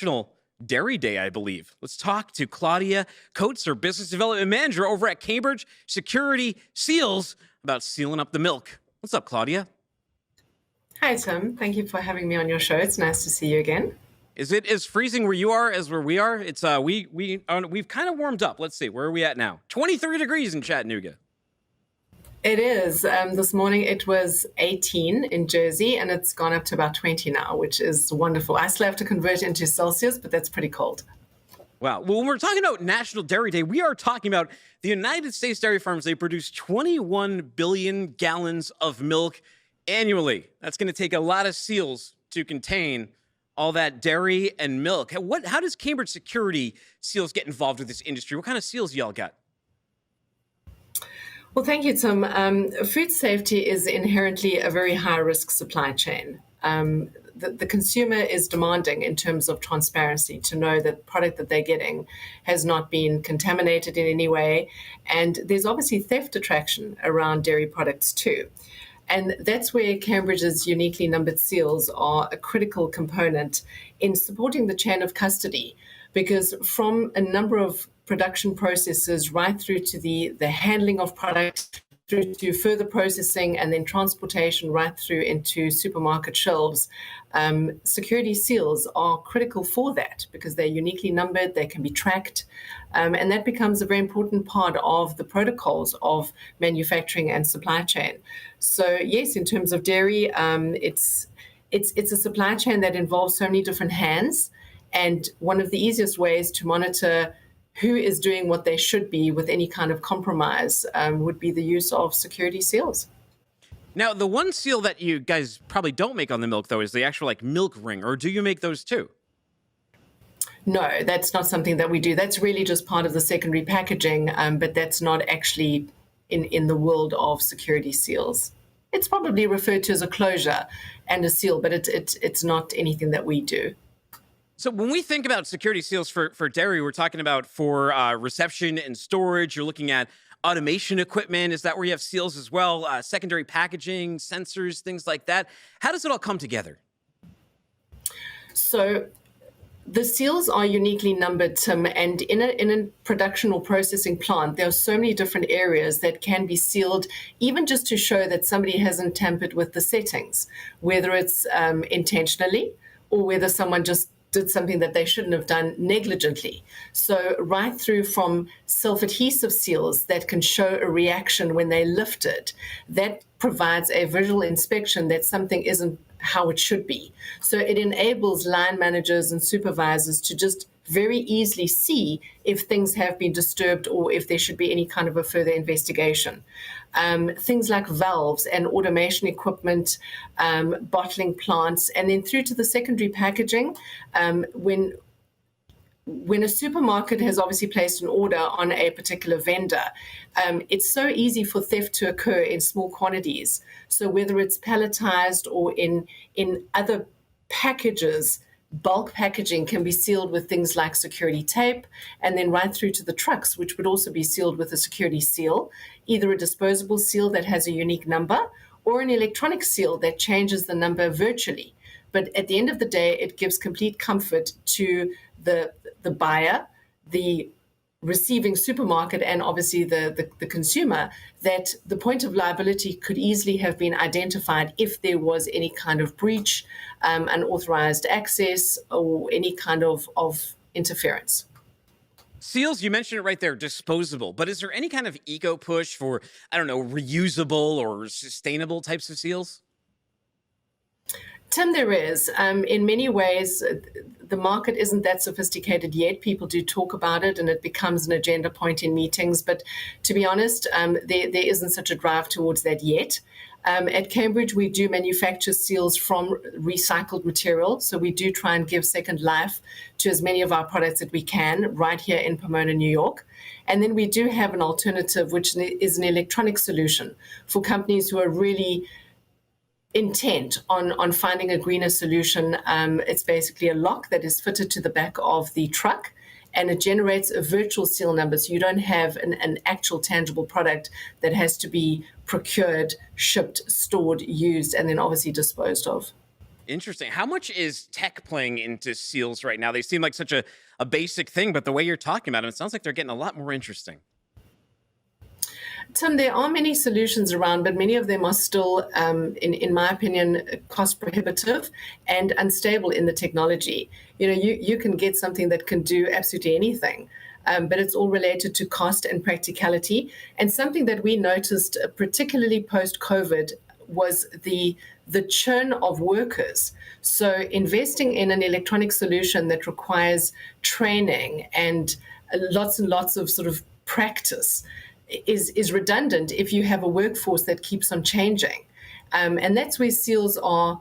National Dairy Day, I believe. Let's talk to Claudia Coetzer, Business Development Manager over at Cambridge Security Seals, about sealing up the milk. What's up, Claudia? Hi, Tim. Thank you for having me on your show. It's nice to see you again. Is it as freezing where you are as where we are? It's we've kind of warmed up. Let's see, where are we at now? 23 degrees in Chattanooga. It is. This morning it was 18 in Jersey, and it's gone up to about 20 now, which is wonderful. I still have to convert into Celsius, but that's pretty cold. Wow. Well, when we're talking about National Dairy Day, we are talking about the United States dairy farms. They produce 21 billion gallons of milk annually. That's going to take a lot of seals to contain all that dairy and milk. How does Cambridge Security Seals get involved with this industry? What kind of seals y'all got? Well, thank you, Tim. Food safety is inherently a very high-risk supply chain. The consumer is demanding in terms of transparency to know that the product that they're getting has not been contaminated in any way. And there's obviously theft attraction around dairy products too. And that's where Cambridge's uniquely numbered seals are a critical component in supporting the chain of custody, because from a number of production processes right through to the handling of products, through to further processing and then transportation right through into supermarket shelves, security seals are critical for that because they're uniquely numbered, they can be tracked, and that becomes a very important part of the protocols of manufacturing and supply chain. So yes, in terms of dairy, it's a supply chain that involves so many different hands, and one of the easiest ways to monitor who is doing what they should be with any kind of compromise would be the use of security seals. Now, the one seal that you guys probably don't make on the milk, though, is the actual milk ring, or do you make those too? No, that's not something that we do. That's really just part of the secondary packaging, but that's not actually in the world of security seals. It's probably referred to as a closure and a seal, but it's not anything that we do. So when we think about security seals for dairy, we're talking about for reception and storage. You're looking at automation equipment. Is that where you have seals as well? Secondary packaging, sensors, things like that. How does it all come together? So the seals are uniquely numbered, Tim, and in a production or processing plant, there are so many different areas that can be sealed, even just to show that somebody hasn't tampered with the settings, whether it's intentionally or whether someone just did something that they shouldn't have done negligently. So right through from self-adhesive seals that can show a reaction when they lifted, that provides a visual inspection that something isn't how it should be. So it enables line managers and supervisors to just very easily see if things have been disturbed or if there should be any kind of a further investigation. Things like valves and automation equipment, bottling plants, and then through to the secondary packaging. When a supermarket has obviously placed an order on a particular vendor, it's so easy for theft to occur in small quantities. So whether it's palletized or in other packages, bulk packaging can be sealed with things like security tape, and then right through to the trucks, which would also be sealed with a security seal, either a disposable seal that has a unique number or an electronic seal that changes the number virtually. But at the end of the day, it gives complete comfort to the buyer, the receiving supermarket, and obviously the consumer, that the point of liability could easily have been identified if there was any kind of breach, unauthorized access, or any kind of interference. Seals, you mentioned it right there, disposable. But is there any kind of eco push for, I don't know, reusable or sustainable types of seals? Tim, there is. In many ways, the market isn't that sophisticated yet. People do talk about it, and it becomes an agenda point in meetings. But to be honest, there isn't such a drive towards that yet. At Cambridge, we do manufacture seals from recycled material. So we do try and give second life to as many of our products that we can right here in Pomona, New York. And then we do have an alternative, which is an electronic solution for companies who are really intent on finding a greener solution. It's basically a lock that is fitted to the back of the truck, and it generates a virtual seal number. So you don't have an actual tangible product that has to be procured, shipped, stored, used, and then obviously disposed of. Interesting. How much is tech playing into seals right now? They seem like such a basic thing, but the way you're talking about them, it sounds like they're getting a lot more interesting. Tim, there are many solutions around, but many of them are still, in my opinion, cost prohibitive and unstable in the technology. You can get something that can do absolutely anything, but it's all related to cost and practicality. And something that we noticed, particularly post-COVID, was the churn of workers. So investing in an electronic solution that requires training and lots of sort of practice is redundant if you have a workforce that keeps on changing. And that's where seals are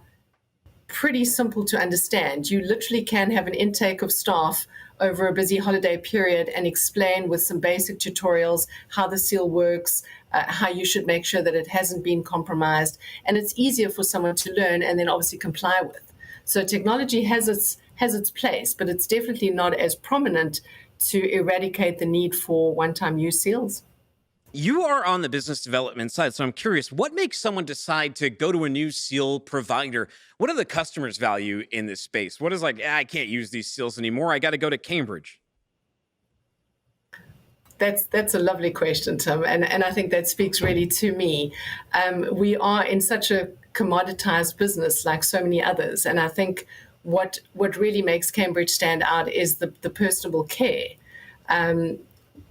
pretty simple to understand. You literally can have an intake of staff over a busy holiday period and explain with some basic tutorials how the seal works, how you should make sure that it hasn't been compromised. And it's easier for someone to learn and then obviously comply with. So technology has its place, but it's definitely not as prominent to eradicate the need for one-time use seals. You are on the business development side, so I'm curious, what makes someone decide to go to a new seal provider? What do the customers value in this space? What is like, I can't use these seals anymore, I got to go to Cambridge? That's a lovely question, Tim, and I think that speaks really to me. We are in such a commoditized business like so many others, and I think what really makes Cambridge stand out is the personable care.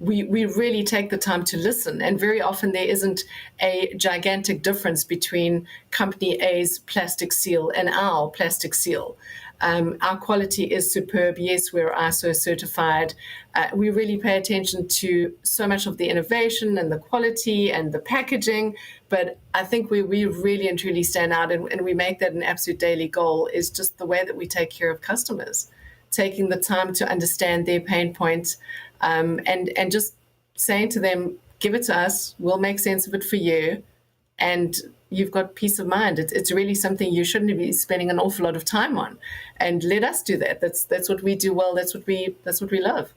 We really take the time to listen, and very often there isn't a gigantic difference between company A's plastic seal and our plastic seal. Our quality is superb. Yes, we're ISO certified. We really pay attention to so much of the innovation and the quality and the packaging, but I think we really and truly stand out, and we make that an absolute daily goal, is just the way that we take care of customers, taking the time to understand their pain points, and just saying to them, give it to us, we'll make sense of it for you, and you've got peace of mind. It's really something you shouldn't be spending an awful lot of time on, and let us do that. That's what we do well. That's what we love.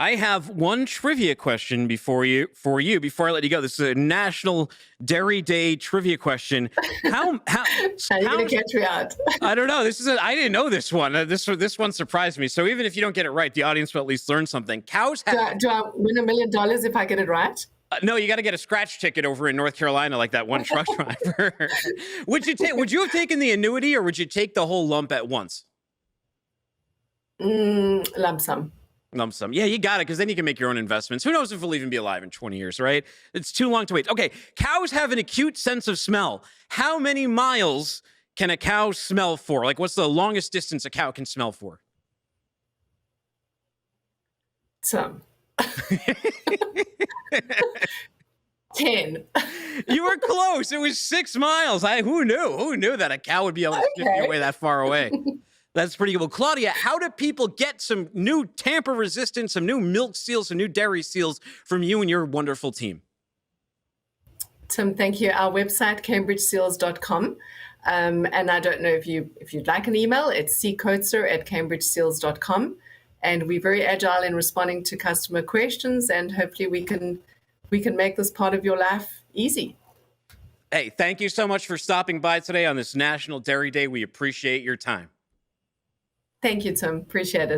I have one trivia question before I let you go. This is a National Dairy Day trivia question. How Are you going to catch me out? I don't know. I didn't know this one. This one surprised me. So even if you don't get it right, the audience will at least learn something. Cows have. Do I win $1 million if I get it right? No, you got to get a scratch ticket over in North Carolina, like that one truck driver. Would you have taken the annuity, or would you take the whole lump at once? Lump sum. Lump sum. Yeah, you got it, because then you can make your own investments. Who knows if we'll even be alive in 20 years, right? It's too long to wait. Okay, cows have an acute sense of smell. How many miles can a cow smell for? Like, what's the longest distance a cow can smell for? Some. 10. You were close. It was 6 miles. Who knew? Who knew that a cow would be able to get away that far away? That's pretty good. Well, Claudia, how do people get some new tamper resistant, some new milk seals, some new dairy seals from you and your wonderful team? Tim, thank you. Our website, cambridgeseals.com. And I don't know if you'd like an email, it's ccoetzer@cambridgeseals.com. And we're very agile in responding to customer questions, and hopefully we can make this part of your life easy. Hey, thank you so much for stopping by today on this National Dairy Day. We appreciate your time. Thank you, Tim. Appreciate it.